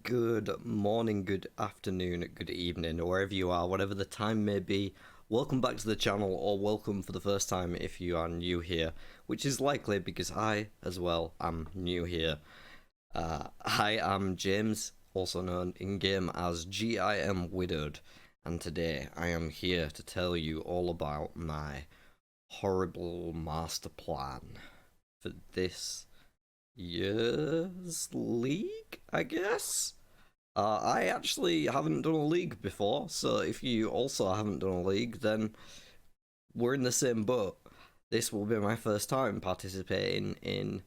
Good morning, good afternoon, good evening, wherever you are, whatever the time may be. Welcome back to the channel, or welcome for the first time if you are new here, which is likely because I, as well, am new here. I am James, also known in-game as GIM Widowed, and today I am here to tell you all about my horrible master plan for this year's league, I guess. I actually haven't done a league before, so if you also haven't done a league, then we're in the same boat. This will be my first time participating in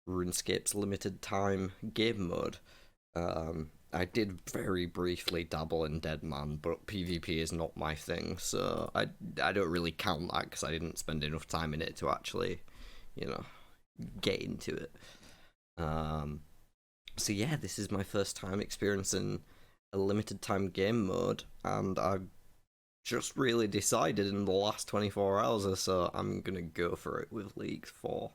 RuneScape's limited time game mode. I did very briefly dabble in Deadman, but PvP is not my thing, so I don't really count that because I didn't spend enough time in it to actually, get into it. So yeah, this is my first time experiencing a limited time game mode, and I've just really decided in the last 24 hours or so I'm gonna go for it with League 4.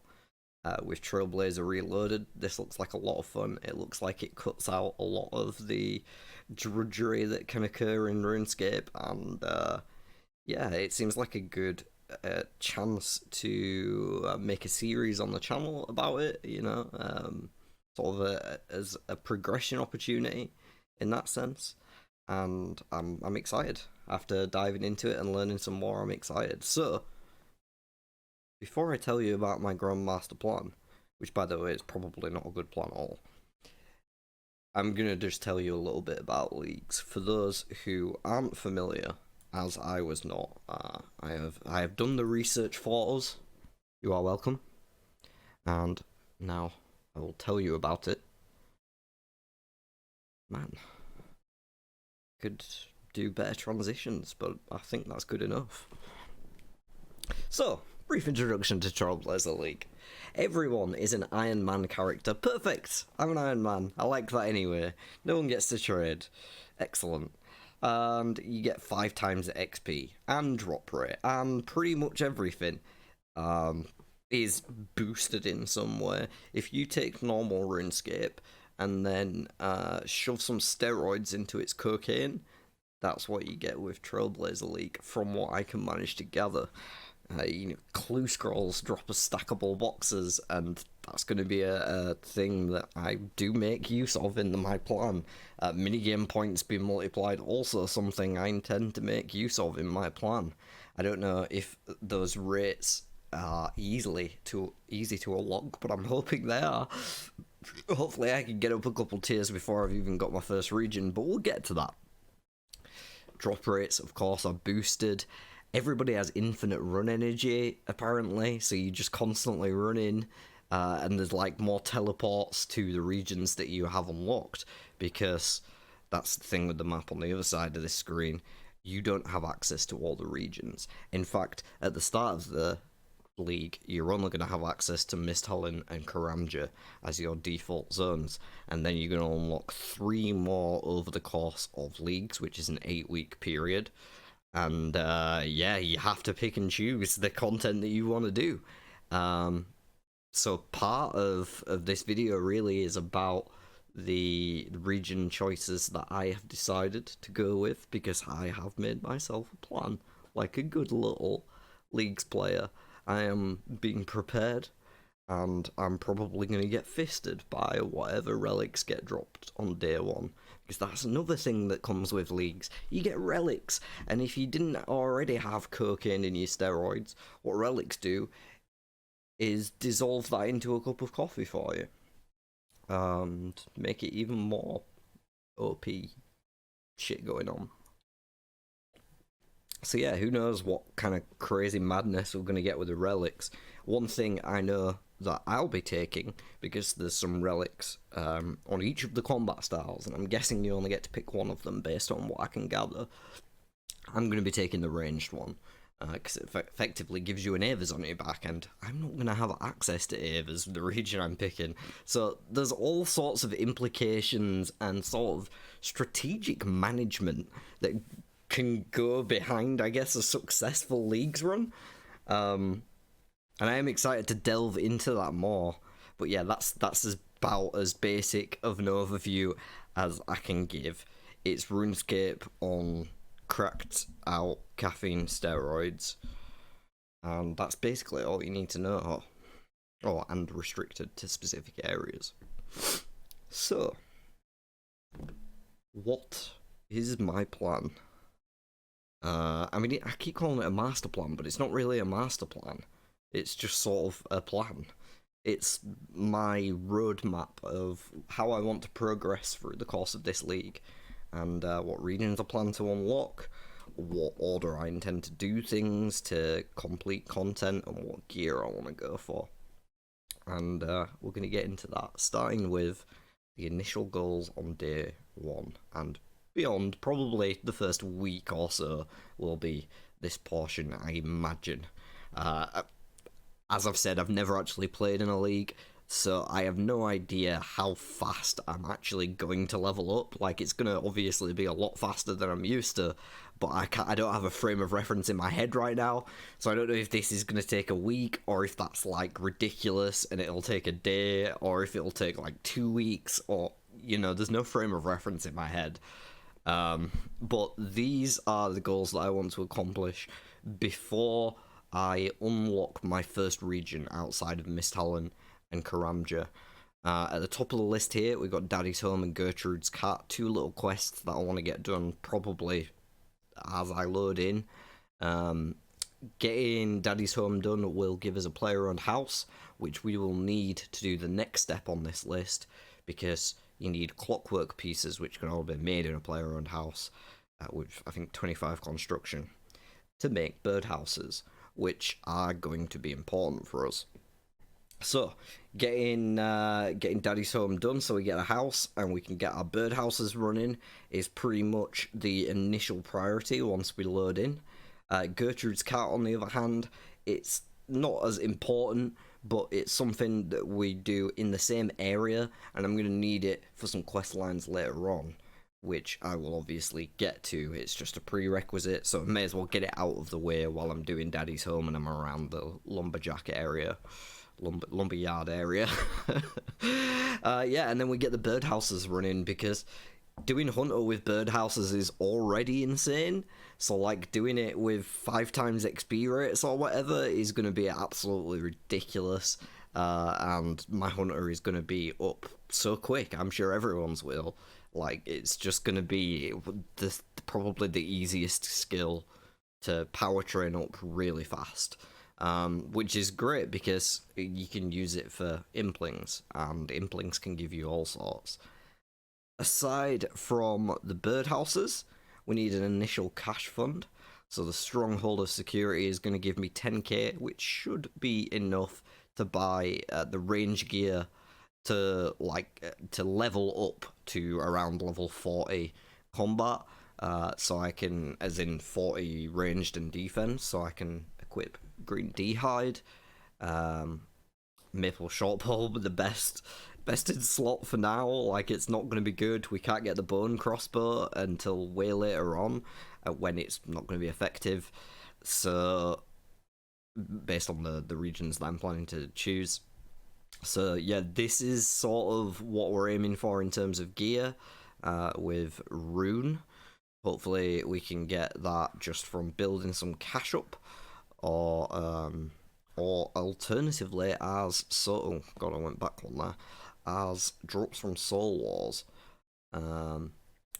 With Trailblazer Reloaded, this looks like a lot of fun. It looks like it cuts out a lot of the drudgery that can occur in RuneScape, and yeah, it seems like a good chance to make a series on the channel about it, sort of as a progression opportunity in that sense. And I'm excited. After diving into it and learning some more, I'm excited. So, before I tell you about my Grandmaster plan, which by the way is probably not a good plan at all, I'm gonna just tell you a little bit about leagues. For those who aren't familiar, as I was not, I have done the research for us. You are welcome. And now I will tell you about it. Man, could do better transitions, but I think that's good enough. So, brief introduction to Trailblazer League. Everyone is an Iron Man character. Perfect! I'm an Iron Man. I like that anyway. No one gets to trade. Excellent. And you get 5 times the XP and drop rate and pretty much everything is boosted in some way. If you take normal RuneScape and then shove some steroids into its cocaine, that's what you get with Trailblazer League, from what I can manage to gather. Clue scrolls drop as stackable boxes, and that's going to be a thing that I do make use of in my plan. Minigame points being multiplied, also something I intend to make use of in my plan. I don't know if those rates are easy to unlock, but I'm hoping they are. Hopefully I can get up a couple tiers before I've even got my first region, but we'll get to that. Drop rates, of course, are boosted. Everybody has infinite run energy, apparently, so you just constantly run in, and there's like more teleports to the regions that you have unlocked, because that's the thing with the map on the other side of this screen. You don't have access to all the regions. In fact, at the start of the league, you're only going to have access to Misthalin and Karamja as your default zones, and then you're going to unlock 3 more over the course of leagues, which is an 8-week period. And yeah, you have to pick and choose the content that you want to do. So part of this video really is about the region choices that I have decided to go with, because I have made myself a plan, like a good little leagues player. I am being prepared, and I'm probably going to get fisted by whatever relics get dropped on day 1. Because that's another thing that comes with leagues. You get relics, and if you didn't already have cocaine in your steroids, what relics do is dissolve that into a cup of coffee for you. And make it even more OP shit going on. So yeah, who knows what kind of crazy madness we're going to get with the relics. One thing I know that I'll be taking, because there's some relics on each of the combat styles, and I'm guessing you only get to pick one of them based on what I can gather. I'm going to be taking the ranged one, because it effectively gives you an Avers on your back, and I'm not going to have access to Avers with the region I'm picking. So there's all sorts of implications and sort of strategic management that can go behind, I guess, a successful leagues run. And I am excited to delve into that more. But yeah, that's about as basic of an overview as I can give. It's RuneScape on cracked out caffeine steroids, and that's basically all you need to know. Oh, and restricted to specific areas. So, what is my plan? I mean, I keep calling it a master plan, but it's not really a master plan. It's just sort of a plan. It's my roadmap of how I want to progress through the course of this league, and what regions I plan to unlock, what order I intend to do things to complete content, and what gear I want to go for. And we're going to get into that, starting with the initial goals on day 1, and beyond, probably the first week or so will be this portion, I imagine. As I've said, I've never actually played in a league, so I have no idea how fast I'm actually going to level up. Like, it's going to obviously be a lot faster than I'm used to, but I don't have a frame of reference in my head right now, so I don't know if this is going to take a week, or if that's, like, ridiculous and it'll take a day, or if it'll take, like, 2 weeks, or, you know, there's no frame of reference in my head. But these are the goals that I want to accomplish before I unlock my first region outside of Misthallen and Karamja. At the top of the list here, we've got Daddy's Home and Gertrude's Cat, 2 little quests that I want to get done probably as I load in. Getting Daddy's Home done will give us a player-owned house, which we will need to do the next step on this list, because you need clockwork pieces, which can all be made in a player-owned house, with, I think, 25 construction, to make birdhouses, which are going to be important for us. So, getting Daddy's Home done so we get a house and we can get our birdhouses running is pretty much the initial priority once we load in. Gertrude's Cat, on the other hand, it's not as important, but it's something that we do in the same area, and I'm going to need it for some quest lines later on, which I will obviously get to. It's just a prerequisite, so I may as well get it out of the way while I'm doing Daddy's Home and I'm around the lumberjack area. Lumberyard area. Yeah, and then we get the birdhouses running, because doing Hunter with birdhouses is already insane, so like doing it with 5 times XP rates or whatever is going to be absolutely ridiculous, and my Hunter is going to be up so quick. I'm sure everyone's will. Like, it's just going to be probably the easiest skill to power train up really fast. Which is great because you can use it for implings, and implings can give you all sorts. Aside from the birdhouses, we need an initial cash fund. So the Stronghold of Security is going to give me 10k, which should be enough to buy the range gear to level up to around level 40 combat. So I can, as in 40 ranged and defense, so I can equip Green D-Hide, Maple Shortbow with the bested slot for now. Like, it's not going to be good. We can't get the Bone Crossbow until way later on, when it's not going to be effective. So, based on the regions that I'm planning to choose. So yeah, this is sort of what we're aiming for in terms of gear, with Rune. Hopefully we can get that just from building some cash up, or alternatively as oh god, I went back one there, as drops from Soul Wars.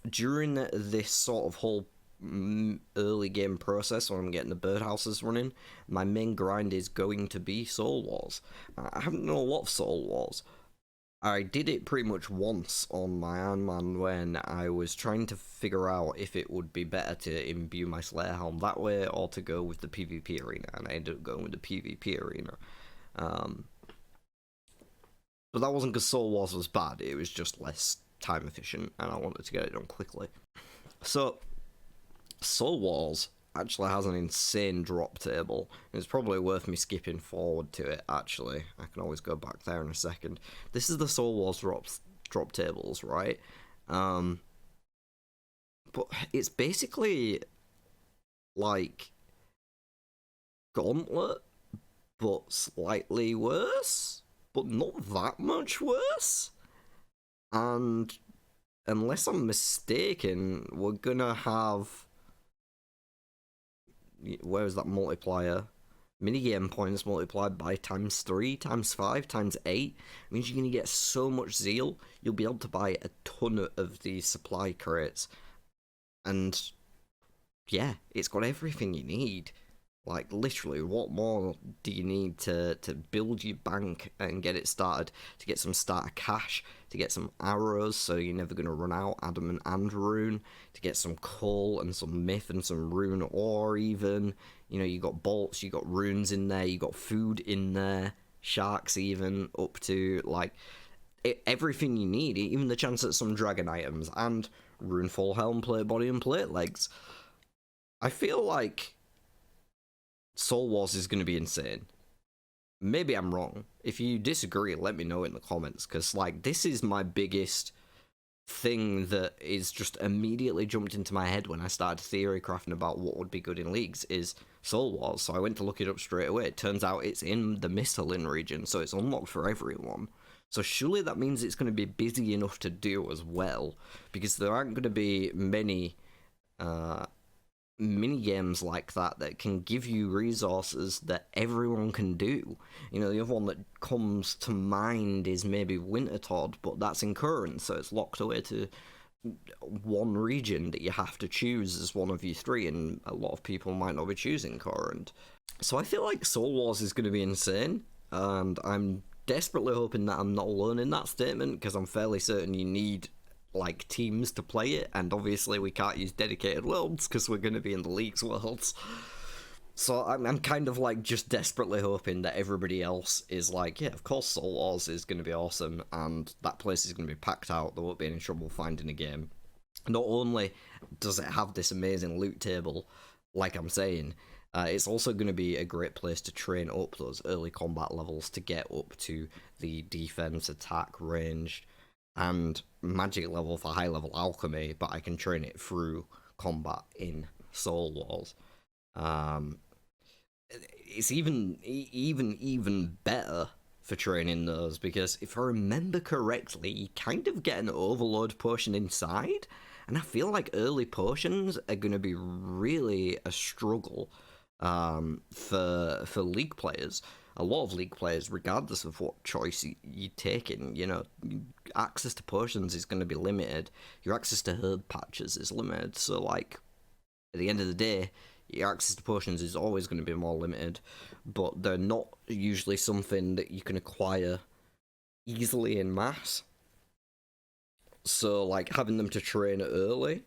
During this sort of whole early game process, when I'm getting the birdhouses running, my main grind is going to be Soul Wars. I haven't done a lot of Soul Wars. I did it pretty much once on my Iron Man when I was trying to figure out if it would be better to imbue my Slayer Helm that way or to go with the PvP arena, and I ended up going with the PvP arena. But that wasn't because Soul Wars was bad, it was just less time efficient and I wanted to get it done quickly. So, Soul Wars actually has an insane drop table. It's probably worth me skipping forward to it, actually. I can always go back there in a second. This is the Soul Wars drop tables, right? But it's basically like Gauntlet, but slightly worse, but not that much worse. And unless I'm mistaken, we're gonna have, where is that multiplier? Minigame points multiplied by times 3, times 5, times 8 means you're going to get so much zeal, you'll be able to buy a ton of these supply crates. And yeah, it's got everything you need. Like, literally, what more do you need to build your bank and get it started? To get some starter cash, to get some arrows so you're never going to run out, adamant and rune, to get some coal and some myth and some rune ore even. You know, you got bolts, you got runes in there, you got food in there, sharks even, up to, like, everything you need, even the chance at some dragon items, and rune full helm, plate body, and plate legs. I feel like Soul Wars is going to be insane. Maybe I'm wrong. If you disagree, let me know in the comments, because, like, this is my biggest thing that is just immediately jumped into my head when I started theory crafting about what would be good in leagues is Soul Wars, so I went to look it up straight away. It turns out it's in the Misthalin region, so it's unlocked for everyone. So surely that means it's going to be busy enough to do as well, because there aren't going to be many mini-games like that can give you resources that everyone can do. You know, the other one that comes to mind is maybe Wintertodd, but that's in current, so it's locked away to one region that you have to choose as one of you three, and a lot of people might not be choosing current. So I feel like Soul Wars is going to be insane, and I'm desperately hoping that I'm not alone in that statement, because I'm fairly certain you need, like, teams to play it, and obviously we can't use dedicated worlds because we're going to be in the league's worlds. So I'm kind of, like, just desperately hoping that everybody else is like, yeah, of course Soul Wars is going to be awesome, and that place is going to be packed out, there won't be any trouble finding a game. Not only does it have this amazing loot table, like I'm saying, it's also going to be a great place to train up those early combat levels to get up to the defense, attack, ranged, and magic level for high level alchemy, but I can train it through combat in Soul Wars. It's even better for training those, because if I remember correctly, you kind of get an overload potion inside, and I feel like early potions are going to be really a struggle for league players. A lot of league players, regardless of what choice you're taking, you know, access to potions is going to be limited. Your access to herb patches is limited. So, like, at the end of the day, your access to potions is always going to be more limited. But they're not usually something that you can acquire easily in mass. So, like, having them to train early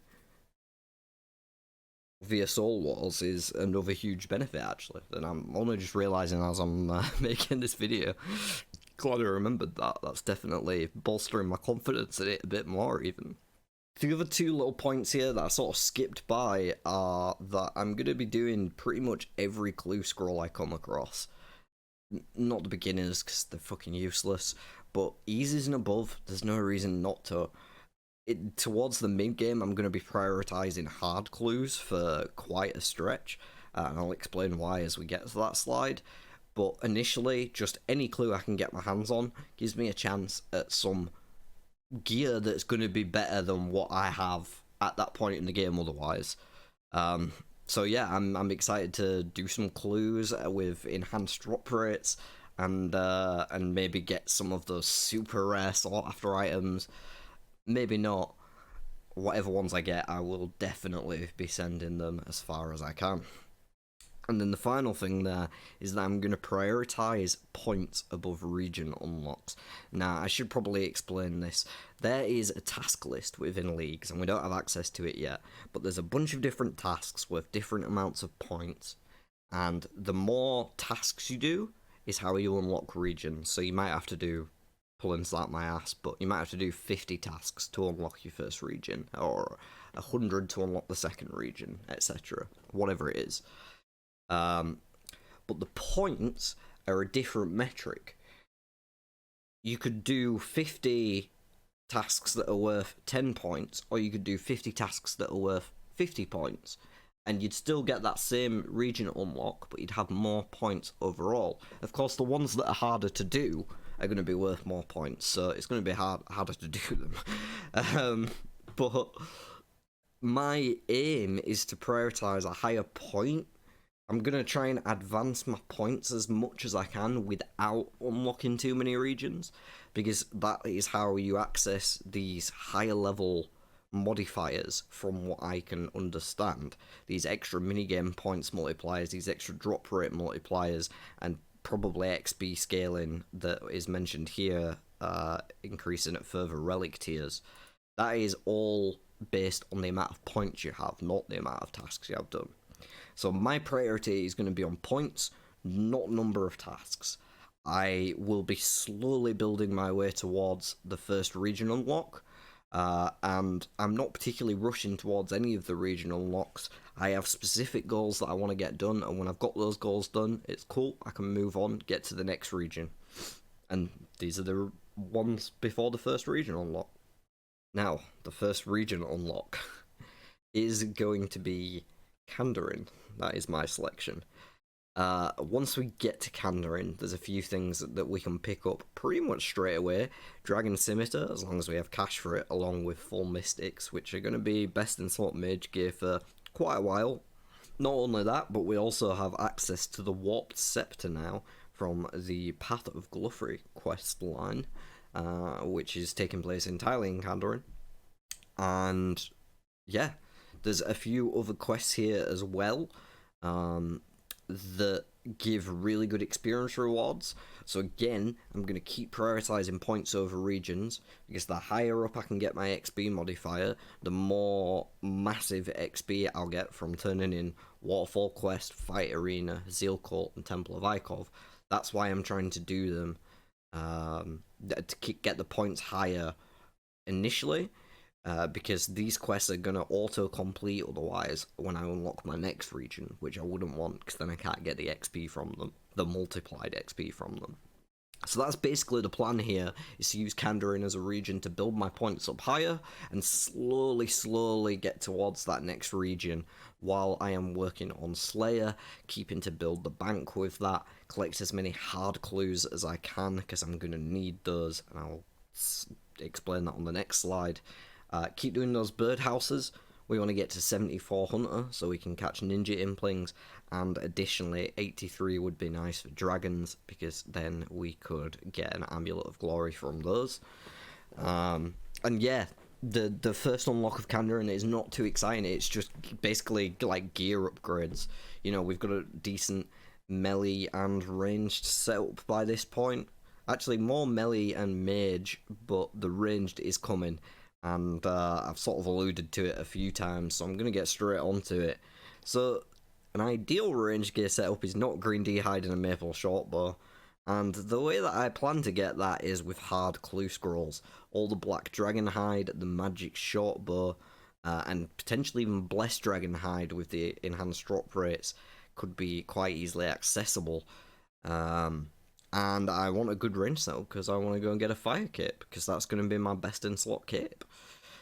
via Soul Wars is another huge benefit, actually, and I'm only just realising as I'm making this video. Glad I remembered that. That's definitely bolstering my confidence in it a bit more, even. The other two little points here that I sort of skipped by are that I'm going to be doing pretty much every clue scroll I come across. Not the beginners, because they're fucking useless, but easies and above, there's no reason not to. Towards the mid-game, I'm going to be prioritising hard clues for quite a stretch, and I'll explain why as we get to that slide. But initially, just any clue I can get my hands on gives me a chance at some gear that's going to be better than what I have at that point in the game otherwise. So yeah, I'm excited to do some clues with enhanced drop rates, and maybe get some of those super rare sought after items. Maybe not. Whatever ones I get, I will definitely be sending them as far as I can. And then the final thing there is that I'm going to prioritise points above region unlocks. Now, I should probably explain this. There is a task list within leagues, and we don't have access to it yet, but there's a bunch of different tasks with different amounts of points, and the more tasks you do is how you unlock regions. So you might have to do, pulling out my ass, but you might have to do 50 tasks to unlock your first region, or 100 to unlock the second region, etc. Whatever it is. But the points are a different metric. You could do 50 tasks that are worth 10 points, or you could do 50 tasks that are worth 50 points, and you'd still get that same region unlock, but you'd have more points overall. Of course, the ones that are harder to do are going to be worth more points, so it's going to be harder to do them. But my aim is to prioritize a higher point. I'm going to try and advance my points as much as I can without unlocking too many regions, because that is how you access these higher level modifiers from what I can understand. These extra minigame points multipliers, these extra drop rate multipliers, and probably XP scaling that is mentioned here, increasing at further relic tiers. That is all based on the amount of points you have, not the amount of tasks you have done. So my priority is going to be on points, not number of tasks. I will be slowly building my way towards the first region unlock, and I'm not particularly rushing towards any of the region unlocks. I have specific goals that I want to get done, and when I've got those goals done, it's cool, I can move on, get to the next region. And these are the ones before the first region unlock. Now, the first region unlock is going to be Kandarin. That is my selection. Once we get to Kandarin, there's a few things that we can pick up pretty much straight away. Dragon Scimitar, as long as we have cash for it, along with full Mystics, which are going to be best in slot mage gear for quite a while. Not only that, but we also have access to the Warped Scepter now from the Path of Gluffrey quest line, which is taking place entirely in Kandarin. And yeah, there's a few other quests here as well that give really good experience rewards. So again, I'm going to keep prioritizing points over regions, because the higher up I can get my XP modifier, the more massive XP I'll get from turning in Waterfall Quest, Fight Arena, Zeal Cult, and Temple of Ikov. That's why I'm trying to do them, to get the points higher initially, because these quests are going to auto-complete otherwise when I unlock my next region, which I wouldn't want, because then I can't get the XP from them, the multiplied XP from them. So that's basically the plan here, is to use Kandarin as a region to build my points up higher, and slowly get towards that next region, while I am working on Slayer, keeping to build the bank with that, collect as many hard clues as I can, because I'm going to need those, and I'll explain that on the next slide. Keep doing those birdhouses. We want to get to 74 Hunter so we can catch Ninja Implings, and additionally 83 would be nice for dragons, because then we could get an Amulet of Glory from those. And yeah, the first unlock of Kandarin is not too exciting. It's just basically like gear upgrades. You know, we've got a decent melee and ranged setup by this point. Actually, more melee and mage, but the ranged is coming. And I've sort of alluded to it a few times, so I'm going to get straight onto it. So, an ideal range gear setup is not green D-hide and a maple shortbow, and the way that I plan to get that is with hard clue scrolls. All the black dragon hide, the magic shortbow, and potentially even blessed dragon hide with the enhanced drop rates could be quite easily accessible. And I want a good range setup, because I want to go and get a fire cape, because that's going to be my best in slot cape.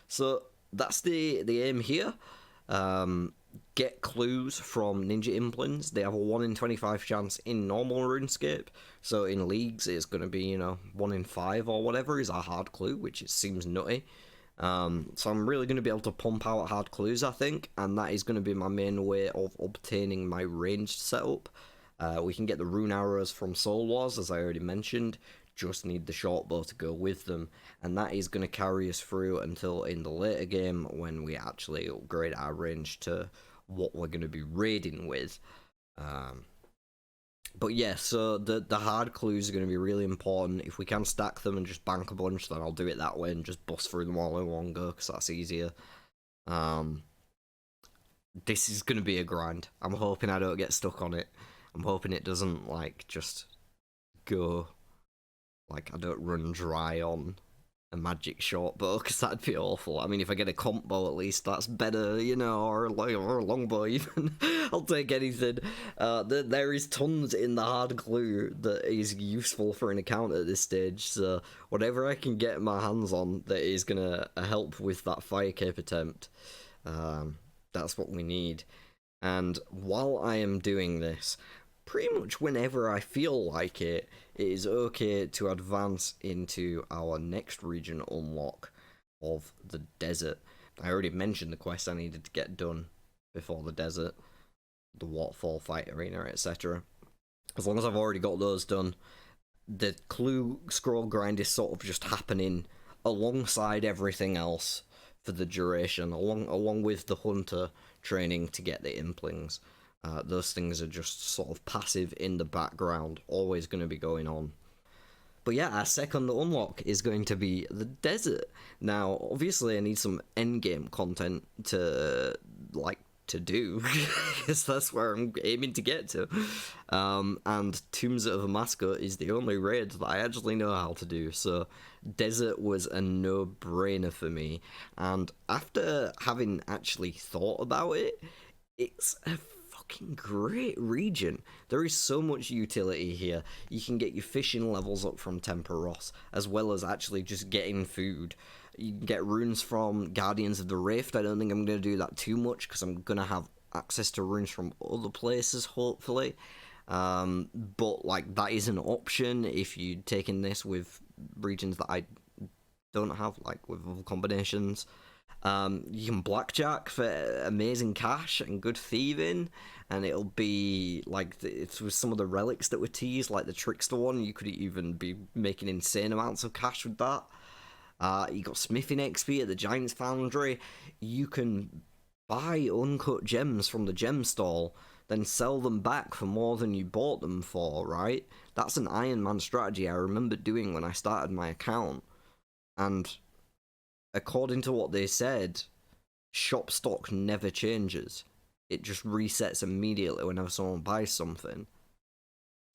So that's the aim here. Get clues from Ninja Implings. They have a 1 in 25 chance in normal RuneScape. So in leagues, it's going to be, you know, 1 in 5 or whatever is a hard clue, which it seems nutty. So I'm really going to be able to pump out hard clues, I think, and that is going to be my main way of obtaining my ranged setup. We can get the rune arrows from Soul Wars, as I already mentioned, just need the short bow to go with them, and that is going to carry us through until in the later game when we actually upgrade our range to what we're going to be raiding with. But yeah, so the hard clues are going to be really important. If we can stack them and just bank a bunch, then I'll do it that way and just bust through them all in one go, because that's easier. This is going to be a grind. I'm hoping I don't get stuck on it. I'm hoping it doesn't, like, just go, like, I don't run dry on a magic short bow, because that'd be awful. I mean, if I get a comp bow, at least that's better, you know, or a long bow even. I'll take anything. There is tons in the hard clue that is useful for an account at this stage, so whatever I can get my hands on that is gonna help with that fire cape attempt, that's what we need. And while I am doing this, pretty much whenever I feel like it is okay to advance into our next region unlock. of the desert. I already mentioned the quest I needed to get done before the desert, the waterfall fight arena, etc. As long as I've already got those done, the clue scroll grind is sort of just happening alongside everything else for the duration, along with the hunter training to get the implings. Those things are just sort of passive in the background, always going to be going on. But yeah, our second unlock is going to be the desert. Now, obviously, I need some endgame content to do, because that's where I'm aiming to get to. And Tombs of Amaska is the only raid that I actually know how to do, so desert was a no-brainer for me. And after having actually thought about it, it's a fucking great region. There is so much utility here. You can get your fishing levels up from Temperos, as well as actually just getting food. You can get runes from Guardians of the Rift. I don't think I'm going to do that too much, because I'm going to have access to runes from other places, hopefully. But, like, that is an option if you're taking this with regions that I don't have, like, with other combinations. You can blackjack for amazing cash and good thieving, and it'll be like it's with some of the relics that were teased, like the trickster one. You could even be making insane amounts of cash with that. You got smithing XP at the Giant's Foundry. You can buy uncut gems from the gem stall, then sell them back for more than you bought them for, right? That's an Iron Man strategy I remember doing when I started my account. And according to what they said, shop stock never changes. It just resets immediately whenever someone buys something.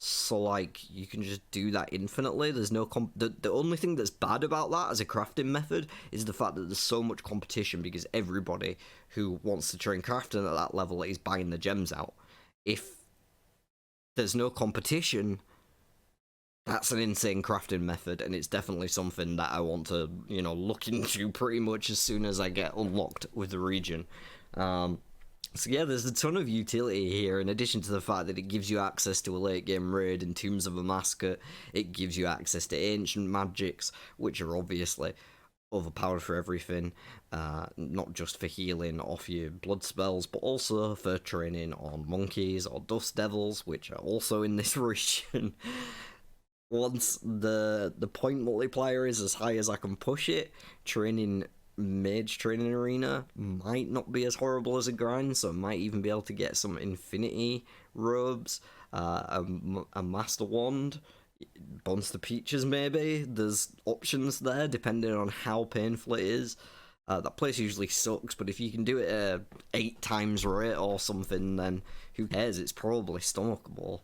So, like, you can just do that infinitely. There's no the only thing that's bad about that as a crafting method is the fact that there's so much competition, because everybody who wants to train crafting at that level is buying the gems out. If there's no competition, that's an insane crafting method, and it's definitely something that I want to, look into pretty much as soon as I get unlocked with the region. So yeah, there's a ton of utility here, in addition to the fact that it gives you access to a late game raid in Tombs of Amaska. It gives you access to ancient magics, which are obviously overpowered for everything, not just for healing off your blood spells, but also for training on monkeys or dust devils, which are also in this region. Once the point multiplier is as high as I can push it, training mage training arena might not be as horrible as a grind, so I might even be able to get some infinity robes, a master wand, monster peaches maybe. There's options there depending on how painful it is. That place usually sucks, but if you can do it 8 times rate or something, then who cares? It's probably stomachable.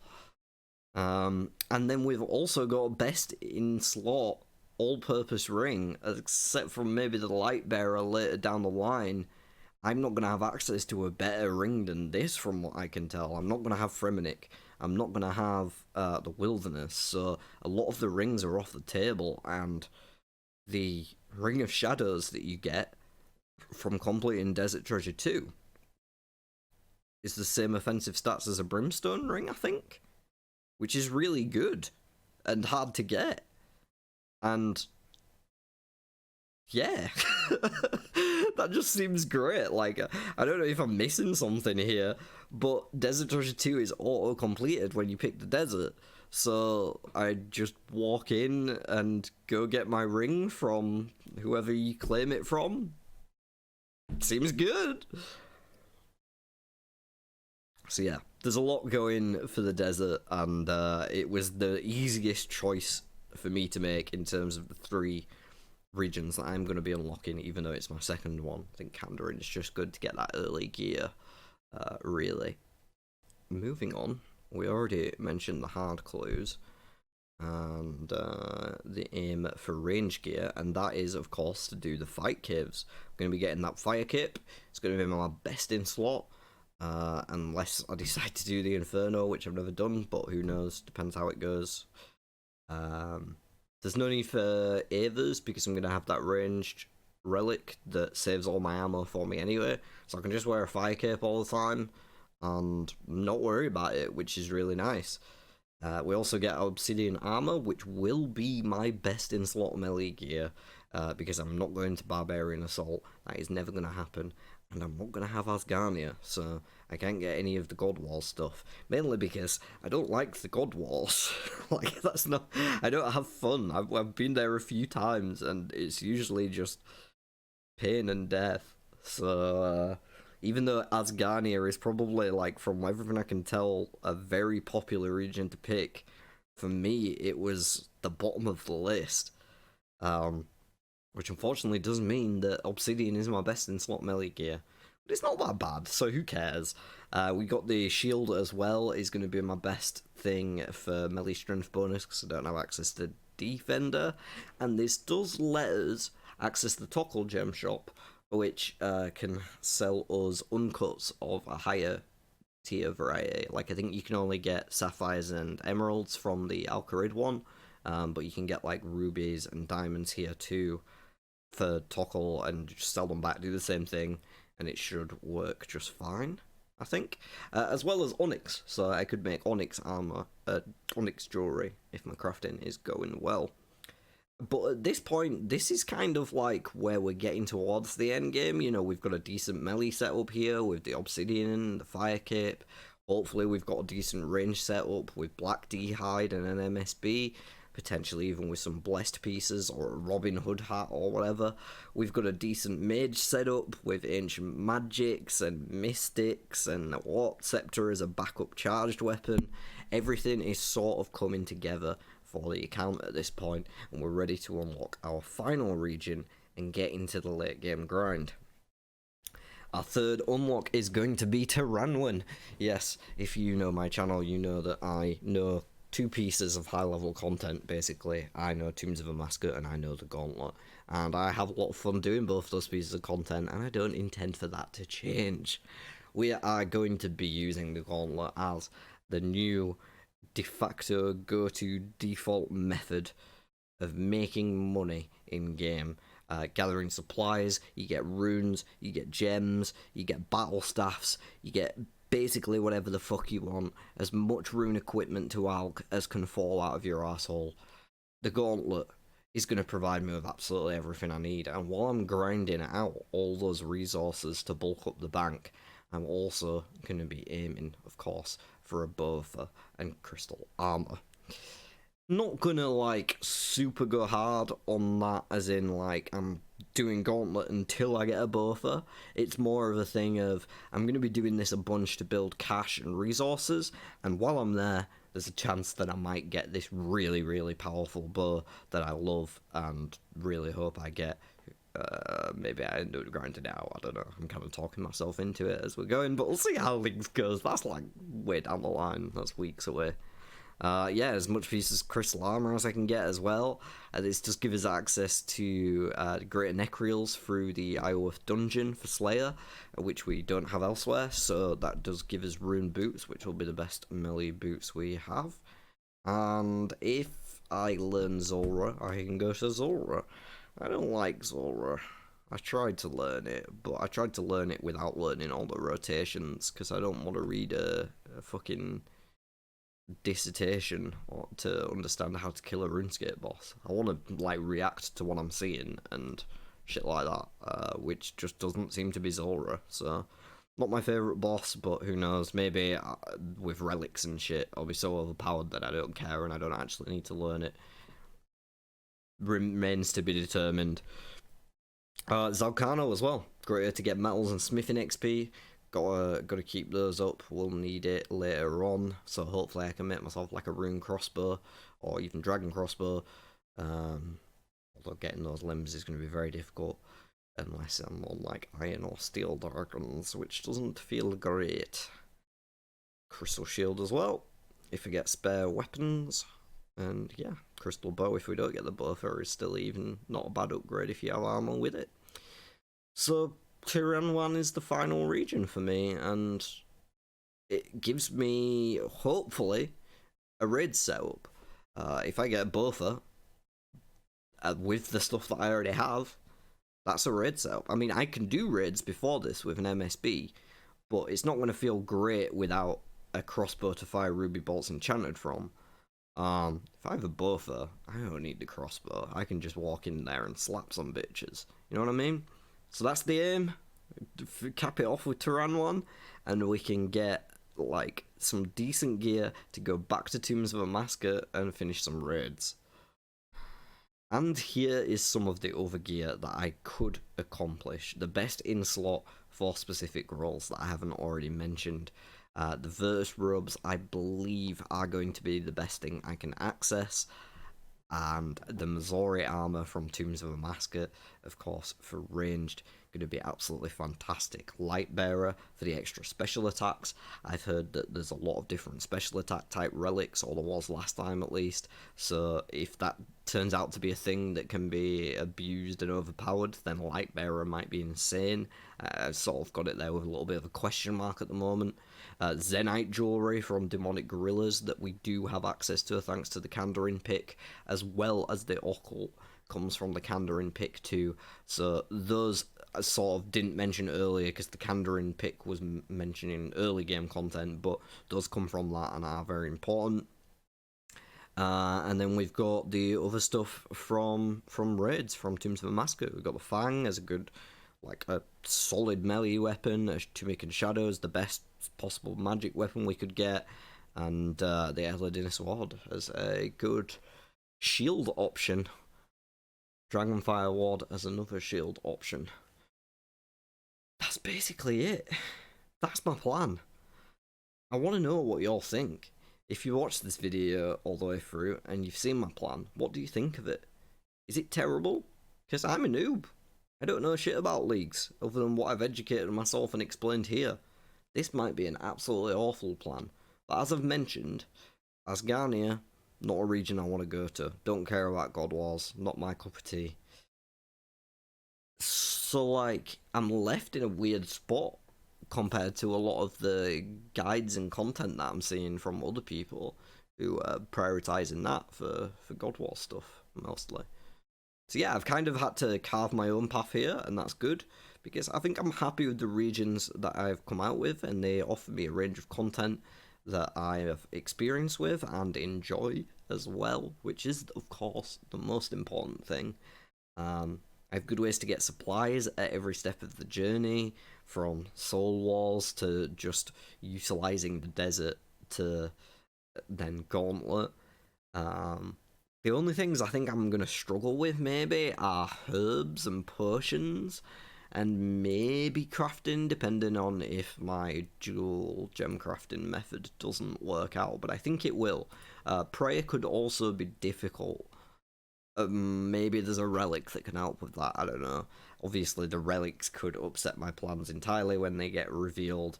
And then we've also got best in slot all-purpose ring, except for maybe the light bearer later down the line. I'm not going to have access to a better ring than this, from what I can tell. I'm not going to have Fremenic. I'm not going to have the Wilderness, so a lot of the rings are off the table, and the Ring of Shadows that you get from completing Desert Treasure 2 is the same offensive stats as a Brimstone ring, I think, which is really good and hard to get. And yeah, that just seems great. Like, I don't know if I'm missing something here, but Desert Treasure 2 is auto-completed when you pick the desert. So I just walk in and go get my ring from whoever you claim it from. Seems good. So yeah, there's a lot going for the desert, and it was the easiest choice for me to make in terms of the 3 regions that I'm going to be unlocking, even though it's my second one. I think Kandarin is just good to get that early gear, really. Moving on, we already mentioned the hard clues and the aim for range gear, and that is, of course, to do the fight caves. I'm going to be getting that fire cape. It's going to be my best in slot, unless I decide to do the Inferno, which I've never done, but who knows, depends how it goes. There's no need for Avers, because I'm going to have that ranged relic that saves all my ammo for me anyway, so I can just wear a fire cape all the time and not worry about it, which is really nice. We also get obsidian armor, which will be my best in slot melee gear, because I'm not going to barbarian assault. That is never going to happen, and I'm not going to have Asgarnia, so I can't get any of the God Wars stuff. Mainly because I don't like the God Wars. Like, that's not. I don't have fun. I've been there a few times, and it's usually just pain and death. So, even though Asgarnia is probably, like, from everything I can tell, a very popular region to pick, for me, it was the bottom of the list. Which unfortunately does mean that Obsidian is my best in slot melee gear. But it's not that bad, so who cares? We got the shield as well, is going to be my best thing for melee strength bonus, because I don't have access to Defender. And this does let us access the Toggle Gem Shop, which can sell us uncuts of a higher tier variety. Like, I think you can only get sapphires and emeralds from the Alcarid one, but you can get, like, rubies and diamonds here too for Toggle, and just sell them back, do the same thing, and it should work just fine, I think. As well as onyx, so I could make onyx armor, onyx jewelry, if my crafting is going well. But at this point, this is kind of like where we're getting towards the end game. You know, we've got a decent melee setup here with the obsidian, the fire cape. Hopefully we've got a decent range setup with black D-hide and an MSB, potentially even with some blessed pieces or a Robin Hood hat or whatever. We've got a decent mage setup with ancient magics and mystics and Warp Scepter as a backup charged weapon. Everything is sort of coming together for the account at this point, and we're ready to unlock our final region and get into the late game grind. Our third unlock is going to be Tyranwen. Yes, if you know my channel, you know that I know two pieces of high-level content, basically. I know Tombs of a Masker and I know the Gauntlet, and I have a lot of fun doing both those pieces of content, and I don't intend for that to change. We are going to be using the Gauntlet as the new de facto go-to default method of making money in-game. Gathering supplies, you get runes, you get gems, you get battle staffs, you get basically whatever the fuck you want, as much rune equipment to alch as can fall out of your asshole. The Gauntlet is going to provide me with absolutely everything I need, and while I'm grinding out all those resources to bulk up the bank, I'm also going to be aiming, of course, for a Botha and crystal armor. Not gonna, like, super go hard on that, as in, like, I'm doing Gauntlet until I get a Botha. It's more of a thing of, I'm gonna be doing this a bunch to build cash and resources, and while I'm there, there's a chance that I might get this really, really powerful bow that I love and really hope I get. Maybe I end up grinding it out, I don't know. I'm kind of talking myself into it as we're going, but we'll see how things goes. That's, like, way down the line. That's weeks away. Yeah, as much pieces of crystal armor as I can get as well. This just gives us access to greater necreals through the Iowath dungeon for Slayer, which we don't have elsewhere, so that does give us rune boots, which will be the best melee boots we have. And if I learn Zulrah, I can go to Zulrah. I don't like Zulrah. I tried to learn it, but I tried to learn it without learning all the rotations, because I don't want to read a fucking dissertation to understand how to kill a RuneScape boss. I want to, like, react to what I'm seeing and shit like that, which just doesn't seem to be Zulrah. So, not my favourite boss, but who knows, maybe with relics and shit, I'll be so overpowered that I don't care and I don't actually need to learn it. Remains to be determined. Zalcano as well. Great to get metals and smithing XP. Gotta keep those up. We'll need it later on, so hopefully I can make myself like a rune crossbow or even dragon crossbow. Although getting those limbs is going to be very difficult unless I'm on like iron or steel dragons, which doesn't feel great. Crystal shield as well if we get spare weapons, and yeah, crystal bow if we don't get the Botha is still even not a bad upgrade if you have armor with it. So Tyranwen is the final region for me, and it gives me, hopefully, a raid setup. If I get Botha, with the stuff that I already have, that's a raid setup. I mean, I can do raids before this with an MSB, but it's not going to feel great without a crossbow to fire ruby bolts enchanted from. If I have both though, I don't need the crossbow. I can just walk in there and slap some bitches. You know what I mean? So that's the aim. Cap it off with Turan 1, and we can get like some decent gear to go back to Tombs of a Massacre and finish some raids. And here is some of the other gear that I could accomplish. The best in slot for specific roles that I haven't already mentioned. The verse robes, I believe, are going to be the best thing I can access. And the Missouri armor from Tombs of a Massacre, of course, for ranged, going to be absolutely fantastic. Lightbearer for the extra special attacks. I've heard that there's a lot of different special attack type relics, or there was last time at least. So if that turns out to be a thing that can be abused and overpowered, then Lightbearer might be insane. I've sort of got it there with a little bit of a question mark at the moment. Zenite jewelry from Demonic Gorillas that we do have access to thanks to the Kandarin pick, as well as the occult comes from the Kandarin pick too. So those I sort of didn't mention earlier because the Kandarin pick was mentioning early game content, but those come from that and are very important. And then we've got the other stuff from raids, from Tombs of a Massacre. We've got the Fang as a good, like a solid melee weapon, a Tunic and Shadows, the best possible magic weapon we could get, and the Eladin Sword as a good shield option. Dragonfire Ward as another shield option. That's basically it. That's my plan. I want to know what y'all think. If you watched this video all the way through and you've seen my plan, what do you think of it? Is it terrible? Because I'm a noob. I don't know shit about leagues, other than what I've educated myself and explained here. This might be an absolutely awful plan. But as I've mentioned, Asgarnia, not a region I want to go to. Don't care about God Wars, not my cup of tea. So, like, I'm left in a weird spot compared to a lot of the guides and content that I'm seeing from other people who are prioritising that for God Wars stuff, mostly. So yeah, I've kind of had to carve my own path here, and that's good, because I think I'm happy with the regions that I've come out with, and they offer me a range of content that I have experience with and enjoy as well, which is, of course, the most important thing. I have good ways to get supplies at every step of the journey, from Soul Wars to just utilising the desert to then Gauntlet. The only things I think I'm going to struggle with maybe are herbs and potions, and maybe crafting, depending on if my dual gem crafting method doesn't work out, but I think it will. Prayer could also be difficult. Maybe there's a relic that can help with that, I don't know. Obviously the relics could upset my plans entirely when they get revealed,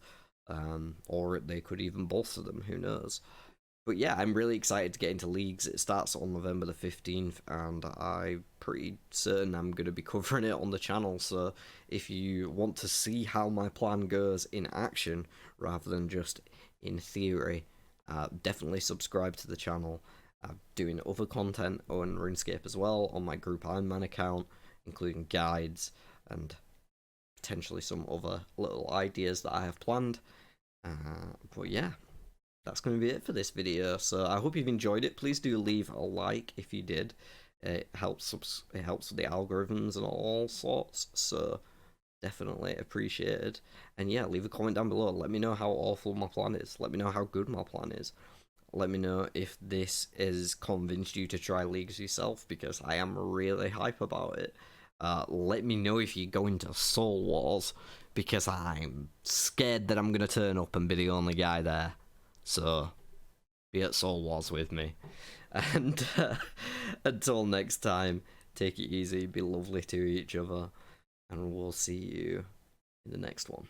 or they could even bolster them, who knows. But yeah, I'm really excited to get into leagues. It starts on November the 15th, and I'm pretty certain I'm going to be covering it on the channel, so if you want to see how my plan goes in action, rather than just in theory, definitely subscribe to the channel. I'm doing other content on RuneScape as well, on my Group Iron Man account, including guides, and potentially some other little ideas that I have planned. But yeah, that's going to be it for this video, so I hope you've enjoyed it. Please do leave a like if you did. It helps with the algorithms and all sorts, so definitely appreciated. And yeah, leave a comment down below. Let me know how awful my plan is. Let me know how good my plan is. Let me know if this has convinced you to try leagues yourself, because I am really hype about it. Let me know if you go into Soul Wars, because I'm scared that I'm going to turn up and be the only guy there. So, be at Soul Wars with me. And until next time, take it easy, be lovely to each other, and we'll see you in the next one.